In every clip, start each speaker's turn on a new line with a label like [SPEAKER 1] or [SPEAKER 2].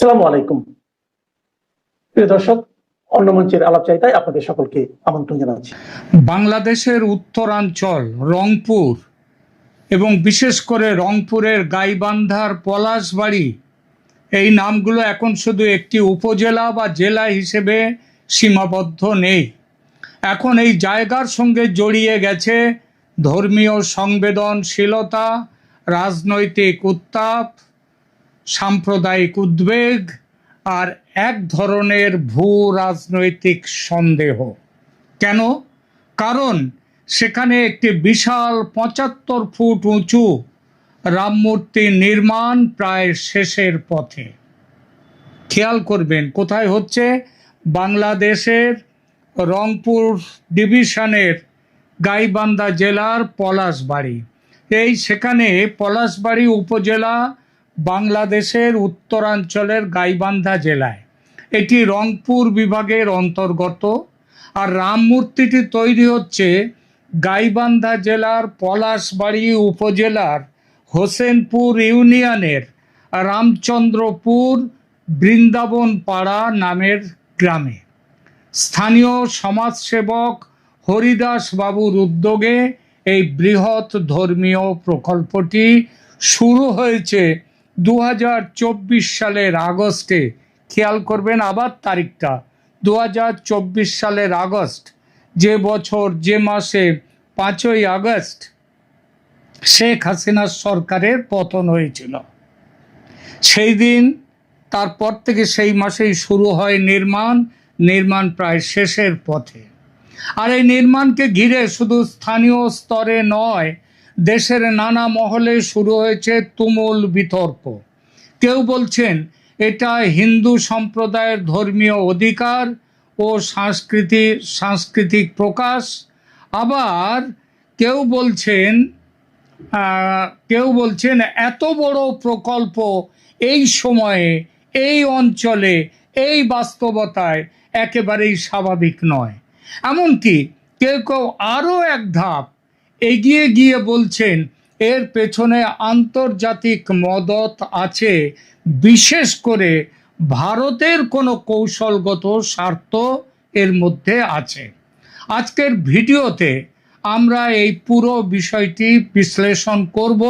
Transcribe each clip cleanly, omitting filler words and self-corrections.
[SPEAKER 1] আসসালামু আলাইকুম প্রিয় দর্শক, অন্য মঞ্চের আলাপচারিতায় আপনাদের সকলকে আমন্ত্রণ জানাচ্ছি।
[SPEAKER 2] বাংলাদেশের উত্তরাঞ্চল রংপুর এবং বিশেষ করে রংপুরের গাইবান্ধার পলাশবাড়ি, এই নামগুলো এখন শুধু একটি উপজেলা বা জেলা হিসেবে সীমাবদ্ধ নেই। এখন এই জায়গার সঙ্গে জড়িয়ে গেছে ধর্মীয় সংবেদনশীলতা, রাজনৈতিক উত্তাপ, সাম্প্রদায়িক উদ্বেগ আর এক ধরনের ভূ রাজনৈতিক সন্দেহ। কেন? কারণ সেখানে একটি বিশাল ৭৫ ফুট উঁচু রামমূর্তি নির্মাণ প্রায় শেষের পথে। খেয়াল করবেন কোথায় হচ্ছে? বাংলাদেশের রংপুর ডিভিশনের গাইবান্ধা জেলার পলাশবাড়ি। সেখানে পলাশবাড়ি উপজেলা বাংলাদেশের উত্তরাঞ্চলের গাইবান্ধা জেলায়, এটি রংপুর বিভাগের অন্তর্গত। আর রাম মূর্তিটি তৈরি হচ্ছে গাইবান্ধা জেলার পলাশবাড়ি উপজেলার হোসেনপুর ইউনিয়নের রামচন্দ্রপুর বৃন্দাবন পাড়া নামের গ্রামে। স্থানীয় সমাজসেবক হরিদাস বাবুর উদ্যোগে এই বৃহৎ ধর্মীয় প্রকল্পটি শুরু হয়েছে ২০২৪ সালের আগস্টে। খেয়াল করবেন আবার তারিখটা, ২০২৪ সালের আগস্ট, যে বছর যে মাসে ৫ই আগস্ট শেখ হাসিনার সরকারের পতন হয়েছিল। সেই দিন, তারপর থেকে সেই মাসেই শুরু হয় নির্মাণ প্রায় শেষের পথে। আর এই নির্মাণকে ঘিরে শুধু স্থানীয় স্তরে নয়, দেশের নানা মহলে শুরু হয়েছে তুমুল বিতর্ক। কেউ বলছেন এটা হিন্দু সম্প্রদায়ের ধর্মীয় অধিকার ও সাংস্কৃতিক প্রকাশ, আবার কেউ বলছেন এত বড় প্রকল্প এই সময়ে, এই অঞ্চলে, এই বাস্তবতায় একেবারেই স্বাভাবিক নয়। এমনকি কেউ আরও এক ধাপ এগিয়ে গিয়ে বলছেন এর পেছনে আন্তর্জাতিক মদত আছে, বিশেষ করে ভারতের কোনো কৌশলগত স্বার্থ এর মধ্যে আছে। আজকের ভিডিওতে আমরা এই পুরো বিষয়টি বিশ্লেষণ করব,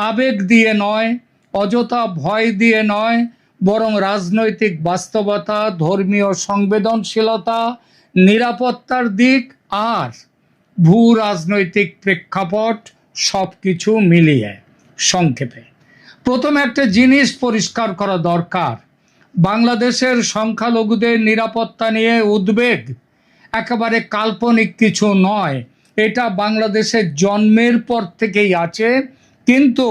[SPEAKER 2] আবেগ দিয়ে নয়, অযথা ভয় দিয়ে নয়, বরং রাজনৈতিক বাস্তবতা, ধর্মীয় সংবেদনশীলতা, নিরাপত্তার দিক আর ভূ রাজনৈতিক প্রেক্ষাপট সব কিছু মিলিয়ে। সংক্ষেপে প্রথমে একটা জিনিস পরিষ্কার করা দরকার, বাংলাদেশের সংখ্যালঘুদের নিরাপত্তা নিয়ে উদ্বেগ একেবারে কাল্পনিক কিছু নয়। এটা বাংলাদেশের জন্মের পর থেকেই আছে, কিন্তু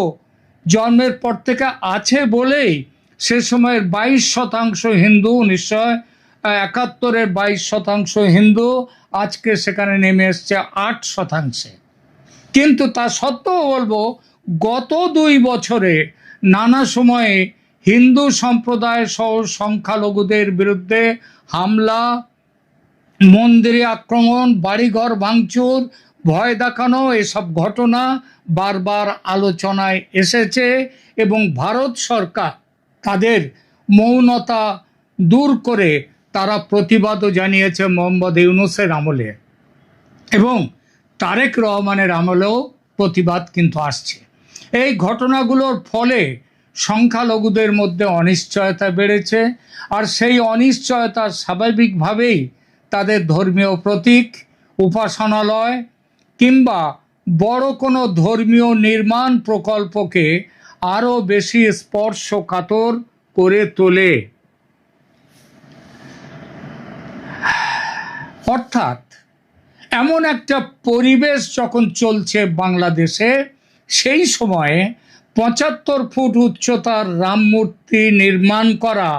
[SPEAKER 2] জন্মের পর থেকে আছে বলেই সে সময়ের ২২% হিন্দু, ১৯৭১-এর ২২% হিন্দু, আজকে সেখানে নেমে এসছে ৮%। কিন্তু তা সত্ত্বেও বলবো, গত ২ বছরে নানা সময়ে হিন্দু সম্প্রদায় সহ সংখ্যালঘুদের বিরুদ্ধে হামলা, মন্দিরে আক্রমণ, বাড়িঘর ভাঙচুর, ভয় দেখানো, এসব ঘটনা বারবার আলোচনায় এসেছে এবং ভারত সরকার তাদের মৌনতা দূর করে তারা প্রতিবাদও জানিয়েছে মোহাম্মদ ইউনূসের আমলে, এবং তারেক রহমানের আমলেও প্রতিবাদ কিন্তু আসছে। এই ঘটনাগুলোর ফলে সংখ্যালঘুদের মধ্যে অনিশ্চয়তা বেড়েছে, আর সেই অনিশ্চয়তা স্বাভাবিকভাবেই তাদের ধর্মীয় প্রতীক, উপাসনালয় কিংবা বড় কোনো ধর্মীয় নির্মাণ প্রকল্পকে আরও বেশি স্পর্শকাতর করে তোলে। অর্থাৎ এমন একটা পরিবেশ যখন চলছে বাংলাদেশে, সেই সময়ে ৭৫ ফুট উচ্চতার রাম মূর্তি নির্মাণ করা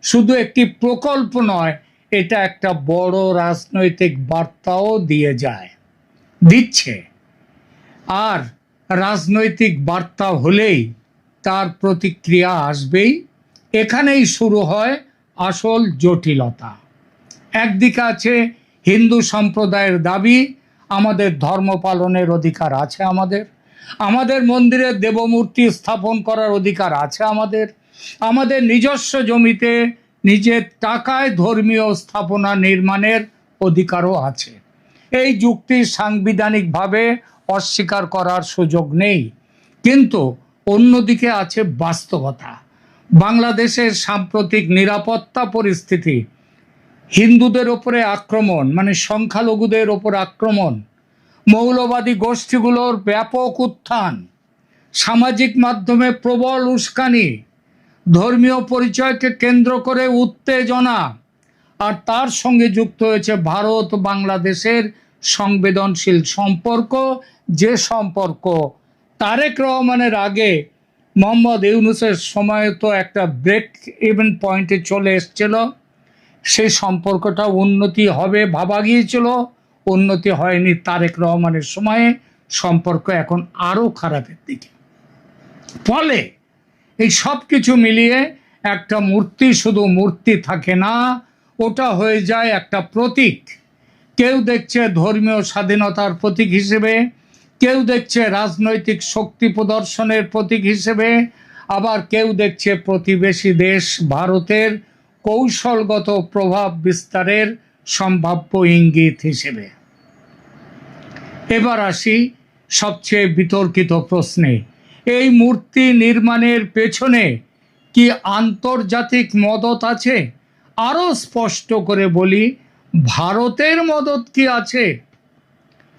[SPEAKER 2] শুধু একটি প্রকল্প নয়, এটা একটা বড় রাজনৈতিক বার্তাও দিচ্ছে। আর রাজনৈতিক বার্তা হলেই তার প্রতিক্রিয়া আসবেই। এখানেই শুরু হয় আসল জটিলতা। একদিকে আছে হিন্দু সম্প্রদায়ের দাবি, আমাদের ধর্ম পালনের অধিকার আছে, আমাদের মন্দিরে দেবমূর্তি স্থাপন করার অধিকার আছে আমাদের, আমাদের নিজস্ব জমিতে নিজের টাকায় ধর্মীয় স্থাপনা নির্মাণের অধিকারও আছে। এই যুক্তি সাংবিধানিকভাবে অস্বীকার করার সুযোগ নেই, কিন্তু অন্যদিকে আছে বাস্তবতা। বাংলাদেশের সাম্প্রতিক নিরাপত্তা পরিস্থিতি, হিন্দুদের ওপরে আক্রমণ মানে সংখ্যালঘুদের ওপর আক্রমণ, মৌলবাদী গোষ্ঠীগুলোর ব্যাপক উত্থান, সামাজিক মাধ্যমে প্রবল উস্কানি, ধর্মীয় পরিচয়কে কেন্দ্র করে উত্তেজনা, আর তার সঙ্গে যুক্ত হয়েছে ভারত বাংলাদেশের সংবেদনশীল সম্পর্ক, যে সম্পর্ক তারেক রহমানের আগে মোহাম্মদ ইউনূসের সময় তো একটা ব্রেক ইভেন পয়েন্টে চলে এসেছিল। সেই সম্পর্কটা উন্নতি হবে ভাবা গিয়েছিল, উন্নতি হয়নি। তারেক রহমানের সময়ে সম্পর্ক এখন আরও খারাপের দিকে। ফলে এই সব কিছু মিলিয়ে একটা মূর্তি শুধু মূর্তি থাকে না, ওটা হয়ে যায় একটা প্রতীক। কেউ দেখছে ধর্মীয় স্বাধীনতার প্রতীক হিসেবে, কেউ দেখছে রাজনৈতিক শক্তি প্রদর্শনের প্রতীক হিসেবে, আবার কেউ দেখছে প্রতিবেশী দেশ ভারতের কৌশলগত প্রভাব বিস্তারের সম্ভাব্য ইঙ্গিত হিসেবে। এবার আসি সবচেয়ে বিতর্কিত প্রশ্নে, এই মূর্তি নির্মাণের পেছনে কি আন্তর্জাতিক মদত আছে? আরও স্পষ্ট করে বলি, ভারতের মদত কি আছে?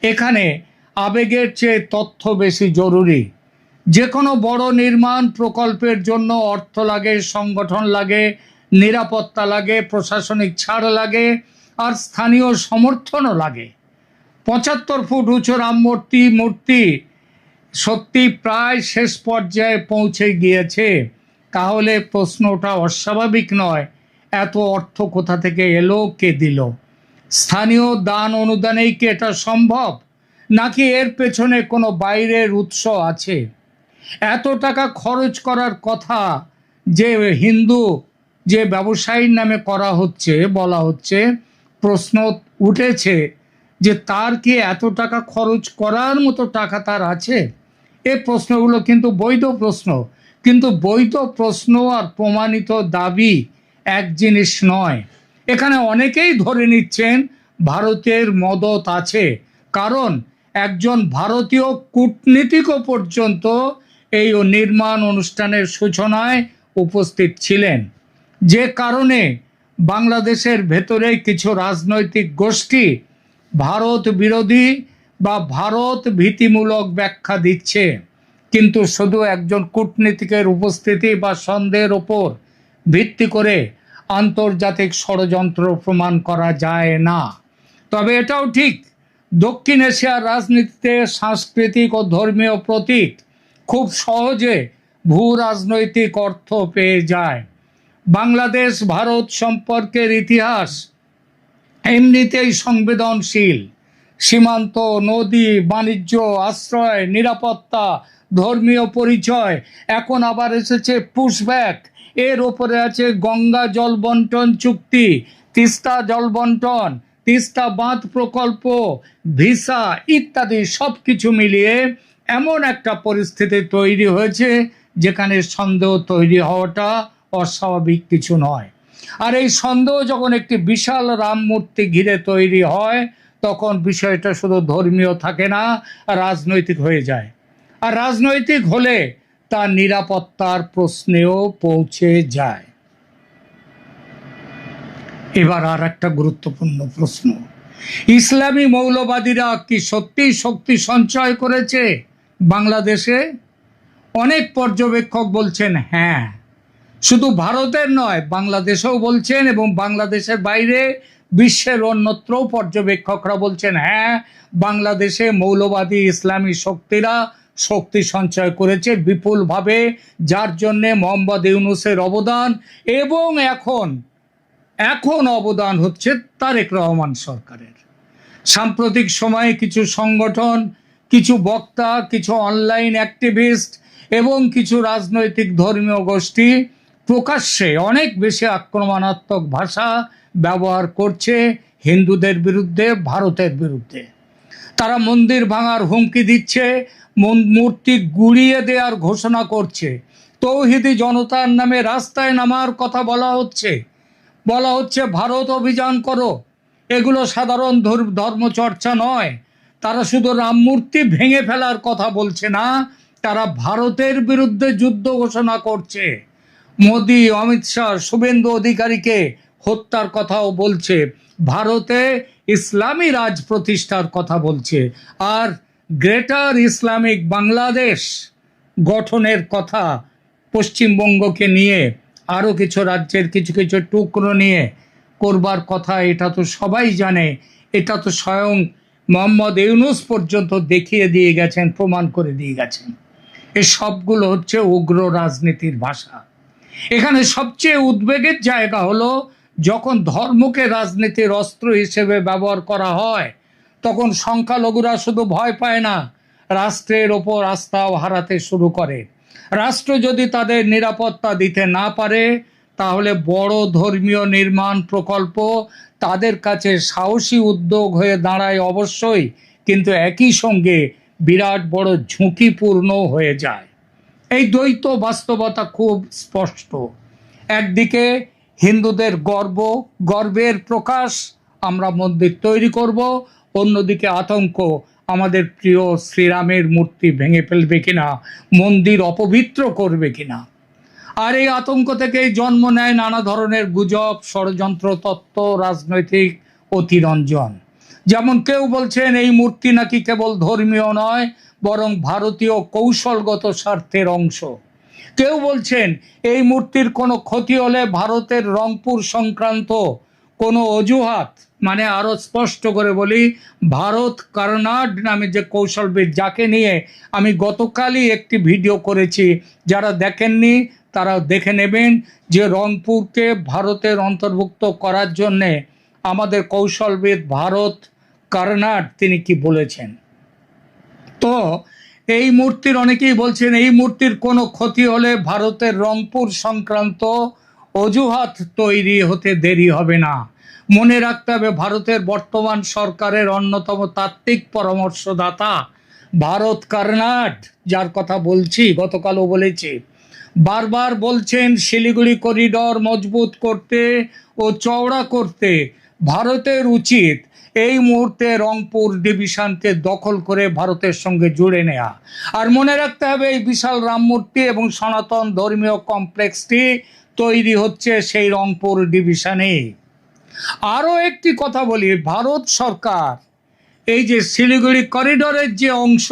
[SPEAKER 2] এখানে আবেগের চেয়ে তথ্য বেশি জরুরি। যে কোনো বড় নির্মাণ প্রকল্পের জন্য অর্থ লাগে, সংগঠন লাগে, নিরাপত্তা লাগে, প্রশাসনিক ছাড় লাগে, আর স্থানীয় সমর্থনও লাগে। ৭৫ ফুট উঁচু রাম মূর্তি সত্যি প্রায় শেষ পর্যায়ে পৌঁছে গিয়েছে। তাহলে প্রশ্নটা অস্বাভাবিক নয়, এত অর্থ কোথা থেকে এলো, কে দিল? স্থানীয় দান অনুদানেই কি এটা সম্ভব, নাকি এর পেছনে কোনো বাইরের উৎস আছে? এত টাকা খরচ করার কথা যে হিন্দু যে ব্যবসায়ীর নামে করা হচ্ছে, বলা হচ্ছে, প্রশ্ন উঠেছে যে তার কি এত টাকা খরচ করার মতো টাকা তার আছে? এই প্রশ্নগুলো কিন্তু বৈধ প্রশ্ন, কিন্তু বৈধ প্রশ্ন আর প্রমাণিত দাবি এক জিনিস নয়। এখানে অনেকেই ধরে নিচ্ছেন ভারতের মদত আছে, কারণ একজন ভারতীয় কূটনীতিকও পর্যন্ত এই নির্মাণ অনুষ্ঠানের সূচনায় উপস্থিত ছিলেন। যে কারণে বাংলাদেশের ভেতরে কিছু রাজনৈতিক গোষ্ঠী ভারত বিরোধী বা ভারত ভীতিমূলক ব্যাখ্যা দিচ্ছে, কিন্তু শুধু একজন কূটনীতিকের উপস্থিতি বা সন্দেহের ওপর ভিত্তি করে আন্তর্জাতিক ষড়যন্ত্র প্রমাণ করা যায় না। তবে এটাও ঠিক, দক্ষিণ এশিয়ার রাজনীতিতে সাংস্কৃতিক ও ধর্মীয় প্রতীক খুব সহজে ভূ রাজনৈতিক অর্থ পেয়ে যায়। বাংলাদেশ ভারত সম্পর্কের ইতিহাস এমনিতেই সংবেদনশীল। সীমান্ত, নদী, বাণিজ্য, আশ্রয়, নিরাপত্তা, ধর্মীয় পরিচয়, এখন আবার এসেছে পুশব্যাক, এর ওপরে আছে গঙ্গা জল বন্টন চুক্তি, তিস্তা জল বন্টন, তিস্তা বাঁধ প্রকল্প, ভিসা ইত্যাদি সব কিছু মিলিয়ে এমন একটা পরিস্থিতি তৈরি হয়েছে যেখানে সন্দেহ তৈরি হওয়াটা অস্বাভাবিক কিছু নয়। আর এই সন্দেহ যখন একটি বিশাল রাম মূর্তি ঘিরে তৈরি হয়, তখন বিষয়টা শুধু ধর্মীয় থাকে না, রাজনৈতিক হয়ে যায়। আর রাজনৈতিক হলে তা নিরাপত্তার প্রশ্নেও পৌঁছে যায়। এবার আর একটা গুরুত্বপূর্ণ প্রশ্ন, ইসলামী মৌলবাদীরা কি সত্যিই শক্তি সঞ্চয় করেছে বাংলাদেশে? অনেক পর্যবেক্ষক বলছেন হ্যাঁ, শুধু ভারতের নয়, বাংলাদেশেও বলছেন, এবং বাংলাদেশের বাইরে বিশ্বের অন্যত্রও পর্যবেক্ষকরা বলছেন হ্যাঁ, বাংলাদেশে মৌলবাদী ইসলামী শক্তিরা শক্তি সঞ্চয় করেছে বিপুলভাবে, যার জন্যে মোহাম্মদ ইউনূসের অবদান, এবং এখন অবদান হচ্ছে তারেক রহমান সরকারের। সাম্প্রতিক সময়ে কিছু সংগঠন, কিছু বক্তা, কিছু অনলাইন অ্যাক্টিভিস্ট এবং কিছু রাজনৈতিক ধর্মীয় গোষ্ঠী প্রকাশ্যে অনেক বেশি আক্রমণাত্মক ভাষা ব্যবহার করছে হিন্দুদের বিরুদ্ধে, ভারতের বিরুদ্ধে। তারা মন্দির ভাঙার হুমকি দিচ্ছে, মূর্তি গুঁড়িয়ে দেওয়ার ঘোষণা করছে, তৌহিদি জনতার নামে রাস্তায় নামার কথা বলা হচ্ছে, ভারত অভিযান করো। এগুলো সাধারণ ধর্মচর্চা নয়। তারা শুধু রাম মূর্তি ভেঙে ফেলার কথা বলছে না, তারা ভারতের বিরুদ্ধে যুদ্ধ ঘোষণা করছে। মোদি, অমিত শাহ, শুভেন্দু অধিকারীকে হত্যার কথাও বলছে, ভারতে ইসলামী রাজ প্রতিষ্ঠার কথা বলছে, আর গ্রেটার ইসলামিক বাংলাদেশ গঠনের কথা, পশ্চিমবঙ্গকে নিয়ে আরও কিছু রাজ্যের কিছু কিছু টুকরো নিয়ে করবার কথা। এটা তো সবাই জানে, এটা তো স্বয়ং মোহাম্মদ ইউনূস পর্যন্ত দেখিয়ে দিয়ে গেছেন, প্রমাণ করে দিয়ে গেছেন। এই সবগুলো হচ্ছে উগ্র রাজনীতির ভাষা। এখানে সবচেয়ে উদ্বেগের জায়গা হলো যখন ধর্মকে রাজনীতির অস্ত্র হিসেবে ব্যবহার করা হয়, তখন সংখ্যালঘুরা শুধু ভয় পায় না, রাষ্ট্রের ওপর আস্থাও হারাতে শুরু করে। রাষ্ট্র যদি তাদের নিরাপত্তা দিতে না পারে, তাহলে বড় ধর্মীয় নির্মাণ প্রকল্প তাদের কাছে সাহসী উদ্যোগ হয়ে দাঁড়ায় অবশ্যই, কিন্তু একই সঙ্গে বিরাট বড় ঝুঁকিপূর্ণ হয়ে যায়। এই দ্বৈত বাস্তবতা খুব স্পষ্ট। একদিকে হিন্দুদের গর্বের প্রকাশ, আমরা মন্দির তৈরি করব, অন্যদিকে আতঙ্ক, আমাদের প্রিয় শ্রীরামের মূর্তি ভেঙে ফেলবে কিনা, মন্দির অপবিত্র করবে কিনা। আর এই আতঙ্ক থেকেই জন্ম নেয় নানা ধরনের গুজব, ষড়যন্ত্র, তত্ত্ব, রাজনৈতিক অতিরঞ্জন। যেমন কেউ বলছেন এই মূর্তি নাকি কেবল ধর্মীয় নয়, বরং ভারতীয় কৌশলগত স্বার্থের অংশ। কেউ বলছেন এই মূর্তির কোনো ক্ষতি হলে ভারতের রংপুর সংক্রান্ত কোনো অজুহাত, মানে আরো স্পষ্ট করে বলি, ভারত কার্নাড নামে যে কৌশলবিদ, যাকে নিয়ে আমি গতকালই একটি ভিডিও করেছি, যারা দেখেননি তারা দেখে নেবেন, যে রংপুরকে ভারতের অন্তর্ভুক্ত করার জন্যে আমাদের কৌশলবিদ ভারত কার্নাড তিনি কি বলেছেন। তো এই মূর্তির, অনেকেই বলছেন এই মূর্তির কোনো ক্ষতি হলে ভারতের রংপুর সংক্রান্ত অজুহাত তৈরি হতে দেরি হবে না। মনে রাখতে হবে, ভারতের বর্তমান সরকারের অন্যতম তাত্ত্বিক পরামর্শদাতা ভারত কার্নাড, যার কথা বলছি, গতকালও বলেছি, বারবার বলছেন শিলিগুড়ি করিডর মজবুত করতে ও চওড়া করতে ভারতের উচিত এই মুহূর্তে রংপুর ডিভিশনকে দখল করে ভারতের সঙ্গে জুড়ে নেওয়া। আর মনে রাখতে হবে, এই বিশাল রাম মূর্তি এবং সনাতন ধর্মীয় কমপ্লেক্সটি তৈরি হচ্ছে সেই রংপুর ডিভিশনে। আরও একটি কথা বলি, ভারত সরকার এই যে শিলিগুড়ি করিডরের যে অংশ,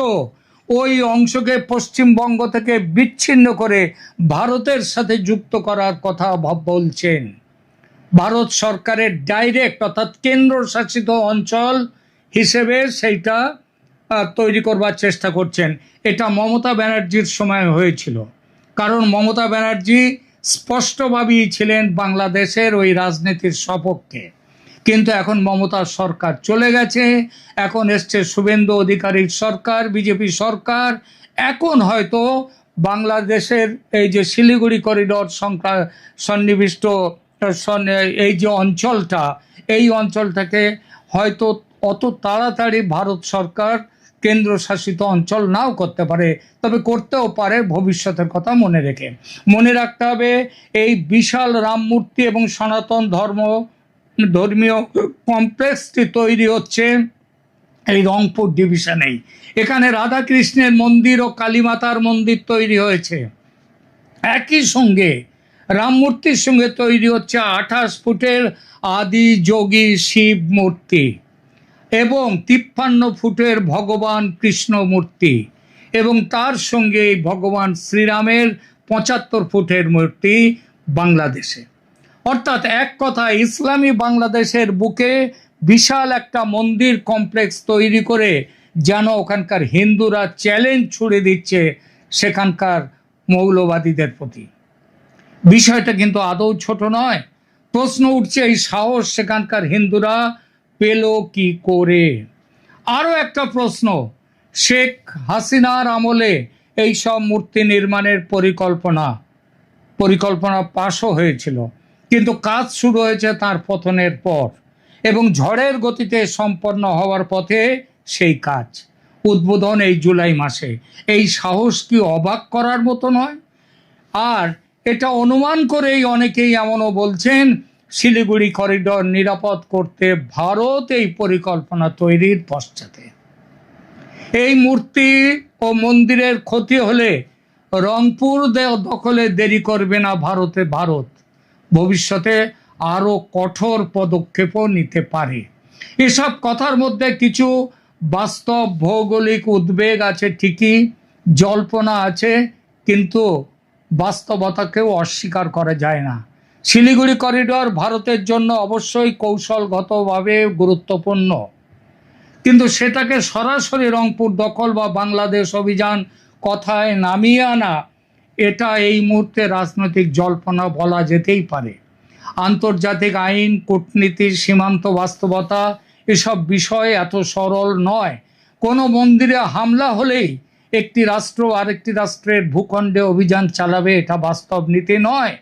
[SPEAKER 2] ওই অংশকে পশ্চিমবঙ্গ থেকে বিচ্ছিন্ন করে ভারতের সাথে যুক্ত করার কথা বলছেন। ভারত সরকারের ডাইরেক্ট অর্থাৎ কেন্দ্রশাসিত অঞ্চল হিসেবে সেইটা তৈরি করবার চেষ্টা করছেন। এটা মমতা ব্যানার্জির সময় হয়েছিল, কারণ মমতা ব্যানার্জি স্পষ্টভাবেই ছিলেন বাংলাদেশের ওই রাজনীতির সপক্ষে। কিন্তু এখন মমতার সরকার চলে গেছে, এখন এসছে শুভেন্দু অধিকারীর সরকার, বিজেপি সরকার। এখন হয়তো বাংলাদেশের এই যে শিলিগুড়ি করিডর সন্নিবিষ্ট এই যে অঞ্চলটা, এই অঞ্চলটাকে হয়তো অত তাড়াতাড়ি ভারত সরকার কেন্দ্রশাসিত অঞ্চল নাও করতে পারে, তবে করতেও পারে ভবিষ্যতের কথা মনে রেখে। মনে রাখতে হবে, এই বিশাল রাম মূর্তি এবং সনাতন ধর্মীয় কমপ্লেক্সটি তৈরি হচ্ছে এই রংপুর ডিভিশনেই। এখানে রাধাকৃষ্ণের মন্দির ও কালীমাতার মন্দির তৈরি হয়েছে, একই সঙ্গে রাম মূর্তির সঙ্গে তৈরি হচ্ছে 28 ফুটের আদি যোগী শিব মূর্তি এবং 53 ফুটের ভগবান কৃষ্ণ মূর্তি, এবং তার সঙ্গে ভগবান শ্রীরামের 75 ফুটের মূর্তি বাংলাদেশে। অর্থাৎ এক কথা, ইসলামী বাংলাদেশের বুকে বিশাল একটা মন্দির কমপ্লেক্স তৈরি করে যেন ওখানকার হিন্দুরা চ্যালেঞ্জ ছুড়ে দিচ্ছে সেখানকার মৌলবাদীদের প্রতি। বিষয়টা কিন্তু আদৌ ছোট নয়। প্রশ্ন উঠছে, এই সাহস সেখানকার হিন্দুরা পেল কি করে? আরও একটা প্রশ্ন, শেখ হাসিনার আমলে এই সব মূর্তি নির্মাণের পরিকল্পনা পাশও হয়েছিল, কিন্তু কাজ শুরু হয়েছে তার পতনের পর এবং ঝড়ের গতিতে সম্পন্ন হওয়ার পথে সেই কাজ। উদ্বোধন এই জুলাই মাসে। এই সাহস কি অবাক করার মতো নয়? আর এটা অনুমান করেই অনেকেই এমনও বলছেন শিলিগুড়ি করিডর নিরাপদ করতে ভারত এই পরিকল্পনা তৈরির পশ্চাতে। এই মূর্তি ও মন্দিরের ক্ষতি হলে রংপুর দখলে দেরি করবে না ভারত ভবিষ্যতে আরো কঠোর পদক্ষেপও নিতে পারে। এসব কথার মধ্যে কিছু বাস্তব ভৌগোলিক উদ্বেগ আছে ঠিকই, জল্পনা আছে, কিন্তু বাস্তবতাকেও অস্বীকার করা যায় না। শিলিগুড়ি করিডর ভারতের জন্য অবশ্যই কৌশলগতভাবে গুরুত্বপূর্ণ, কিন্তু সেটাকে সরাসরি রংপুর দখল বা বাংলাদেশ অভিযান কথায় নামিয়ে আনা, এটা এই মুহূর্তে রাজনৈতিক জল্পনা বলা যেতেই পারে। আন্তর্জাতিক আইন, কূটনীতি, সীমান্ত বাস্তবতা এসব বিষয় এত সরল নয়। কোনো মন্দিরে হামলা হলেই একটি রাষ্ট্র আরেকটি রাষ্ট্রের ভূখণ্ডে অভিযান চালাবে, এটা বাস্তব নীতি নয়।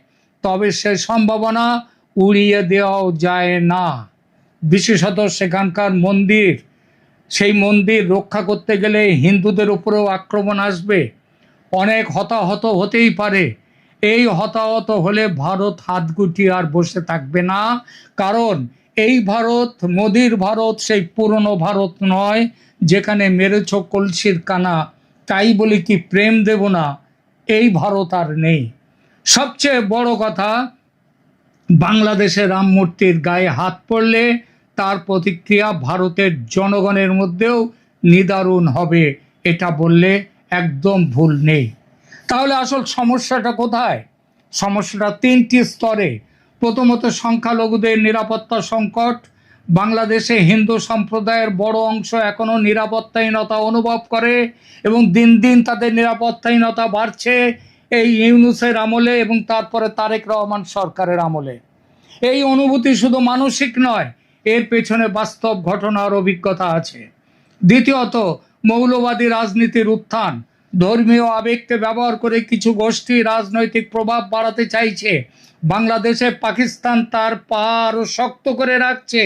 [SPEAKER 2] তবে সে সম্ভাবনা উড়িয়ে দেওয়াও যায় না। বিশেষত সেখানকার মন্দির, সেই মন্দির রক্ষা করতে গেলে হিন্দুদের উপরেও আক্রমণ আসবে, অনেক হতাহত হতেই পারে। এই হতাহত হলে ভারত হাত গুটিয়ে আর বসে থাকবে না, কারণ এই ভারত, মোদির ভারত সেই পুরনো ভারত নয় যেখানে মেরেছ কলসির কানা তাই বলি কি প্রেম দেব না, এই ভারত আর নেই। সবচেয়ে বড় কথা, বাংলাদেশের রাম মূর্তির গায়ে হাত পড়লে তার প্রতিক্রিয়া ভারতের জনগণের মধ্যেও নিদারুণ হবে, এটা বললে একদম ভুল নেই। তাহলে আসল সমস্যাটা কোথায়? সমস্যাটা তিনটি স্তরে। প্রথমত, সংখ্যালঘুদের নিরাপত্তা সংকট। বাংলাদেশে হিন্দু সম্প্রদায়ের বড় অংশ এখনো নিরাপত্তাহীনতা অনুভব করে এবং দিন দিন তাদের নিরাপত্তাহীনতা বাড়ছে এই ইউনূসের আমলে এবং তারপরে তারেক রহমান সরকারের আমলে। এই অনুভূতি শুধু মানসিক নয়, এর পেছনে বাস্তব ঘটনার অভিজ্ঞতা আছে। দ্বিতীয়ত, মৌলবাদী রাজনীতির উত্থান। ধর্মীয় আবেগকে ব্যবহার করে কিছু গোষ্ঠী রাজনৈতিক প্রভাব বাড়াতে চাইছে। বাংলাদেশে পাকিস্তান তার পা আরো শক্ত করে রাখছে।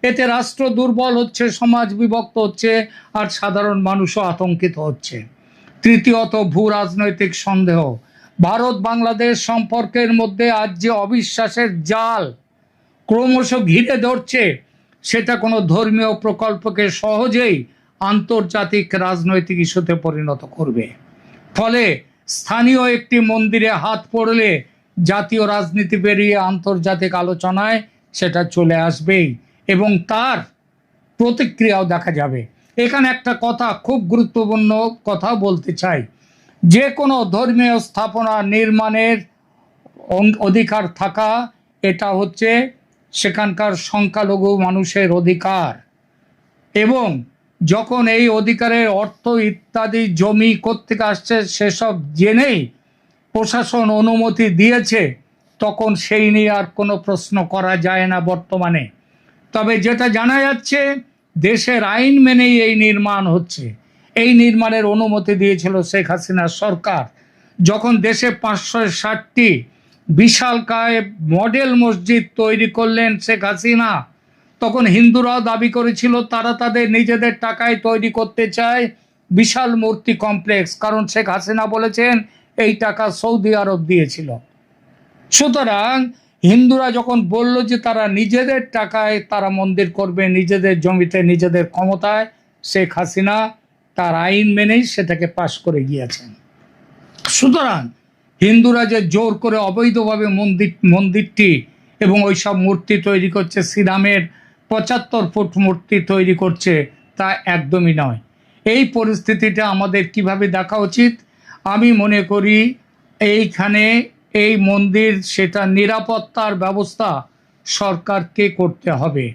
[SPEAKER 2] এতে রাষ্ট্র দুর্বল হচ্ছে, সমাজ বিভক্ত হচ্ছে, আর সাধারণ মানুষও আতঙ্কিত হচ্ছে। তৃতীয়ত, ভূ রাজনৈতিক সন্দেহ। ভারত বাংলাদেশ সম্পর্কের মধ্যে আজ যে অবিশ্বাসের জাল ক্রমশ ঘিরে ধরছে, সেটা কোনো ধর্মীয় প্রকল্পকে সহজেই আন্তর্জাতিক রাজনৈতিক ইস্যুতে পরিণত করবে। ফলে স্থানীয় একটি মন্দিরে হাত পড়লে জাতীয় রাজনীতি পেরিয়ে আন্তর্জাতিক আলোচনায় সেটা চলে আসবেই এবং তার প্রতিক্রিয়াও দেখা যাবে। এখানে একটা কথা, খুব গুরুত্বপূর্ণ কথা বলতে চাই। যে কোনো ধর্মীয় স্থাপনা নির্মাণের অধিকার থাকা, এটা হচ্ছে সেখানকার সংখ্যালঘু মানুষের অধিকার, এবং যখন এই অধিকারের অর্থ ইত্যাদি জমি কোত্থেকে আসছে সেসব জেনেই প্রশাসন অনুমতি দিয়েছে, তখন সেই নিয়ে আর কোনো প্রশ্ন করা যায় না বর্তমানে। তবে যেটা জানা যাচ্ছে, দেশের আইন মেনেই এই নির্মাণ হচ্ছে। এই নির্মাণের অনুমতি দিয়েছিল শেখ হাসিনার সরকার। যখন দেশে 560টি বিশালকায় মডেল মসজিদ তৈরি করলেন শেখ হাসিনা, তখন হিন্দুরাও দাবি করেছিল তারা তাদের নিজেদের টাকায় তৈরি করতে চায় বিশাল মূর্তি কমপ্লেক্স, কারণ শেখ হাসিনা বলেছেন এই টাকা সৌদি আরব দিয়েছিল। সুতরাং হিন্দুরা যখন বলল যে তারা নিজেদের টাকায় তারা মন্দির করবে, নিজেদের জমিতে, নিজেদের ক্ষমতায়, শেখ হাসিনা তার আইন মেনেই সেটাকে পাশ করে গিয়েছেন। সুতরাং হিন্দুরা যে জোর করে অবৈধভাবে মন্দিরটি এবং ওই সব মূর্তি তৈরি করছে, শ্রীরামের 75 ফুট মূর্তি তৈরি করছে, তা একদমই নয়। এই পরিস্থিতিটা আমাদের কিভাবে দেখা উচিত? আমি মনে করি এইখানে এই মন্দির, সেটা নিরাপত্তার ব্যবস্থা সরকারকে করতে হবে।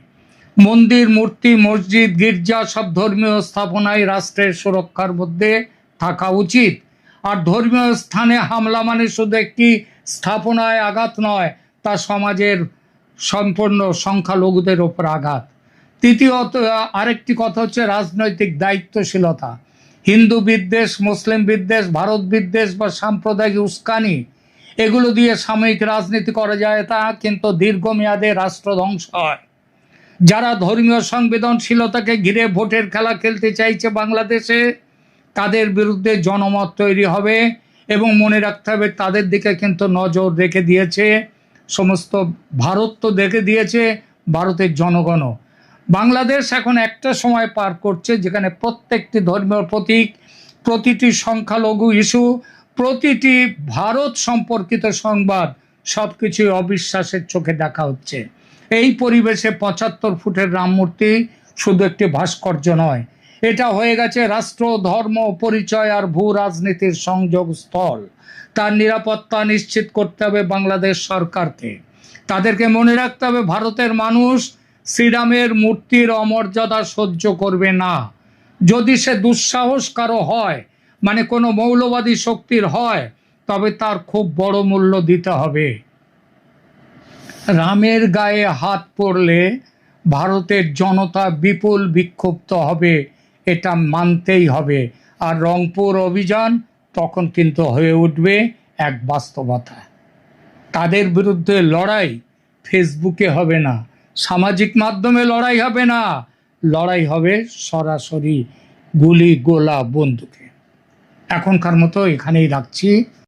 [SPEAKER 2] মন্দির, মূর্তি, মসজিদ, গির্জা সব ধর্মীয় স্থাপনায় রাষ্ট্রের সুরক্ষার মধ্যে থাকা উচিত। আর ধর্মীয় স্থানে হামলা মানে শুধু একটি স্থাপনায় আঘাত নয়, তা সমাজের সম্পূর্ণ সংখ্যালঘুদের ওপর আঘাত। তৃতীয়ত, আরেকটি কথা হচ্ছে রাজনৈতিক দায়িত্বশীলতা। হিন্দু বিদ্বেষ, মুসলিম বিদ্বেষ, ভারত বিদ্বেষ বা সাম্প্রদায়িক উস্কানি, এগুলো দিয়ে সাময়িক রাজনীতি করা যায়, তা কিন্তু দীর্ঘমেয়াদে রাষ্ট্র ধ্বংস হয়। যারা ধর্মীয় সংবেদনশীলতাকে ঘিরে ভোটের খেলা খেলতে চাইছে বাংলাদেশে, তাদের বিরুদ্ধে জনমত তৈরি হবে এবং মনে রাখতে হবে তাদের দিকে কিন্তু নজর রেখে দিয়েছে সমস্ত ভারত, তো দেখে দিয়েছে ভারতের জনগণও। বাংলাদেশ এখন একটা সময় পার করছে যেখানে প্রত্যেকটি ধর্মীয় প্রতীক, প্রতিটি সংখ্যালঘু ইস্যু, প্রতিটি ভারত সম্পর্কিত সংবাদ সবকিছুই অবিশ্বাসের চোখে দেখা হচ্ছে। এই পরিবেশে ৭৫ ফুটের রাম মূর্তি শুধু একটি ভাস্কর্য নয়, এটা হয়ে গেছে রাষ্ট্র, ধর্ম, পরিচয় আর ভূ রাজনীতির সংযোগ স্থল। তার নিরাপত্তা নিশ্চিত করতে হবে বাংলাদেশ সরকারকে। তাদেরকে মনে রাখতে হবে ভারতের মানুষ শ্রীরামের মূর্তির অমর্যাদা সহ্য করবে না। যদি সে দুঃসাহস কারো হয়, মানে কোনো মৌলবাদী শক্তির হয়, তবে তার খুব বড় মূল্য দিতে হবে। রামের গায়ে হাত পড়লে ভারতের জনতা বিপুল বিক্ষুব্ধ হবে, এটা মানতেই হবে। আর রংপুর অভিযান তখন কিন্তু হয়ে উঠবে এক বাস্তবতা। তাদের বিরুদ্ধে লড়াই ফেসবুকে হবে না, সামাজিক মাধ্যমে লড়াই হবে না, লড়াই হবে সরাসরি গুলি গোলা বন্দুকে। এখনকার মতো এখানেই রাখছি।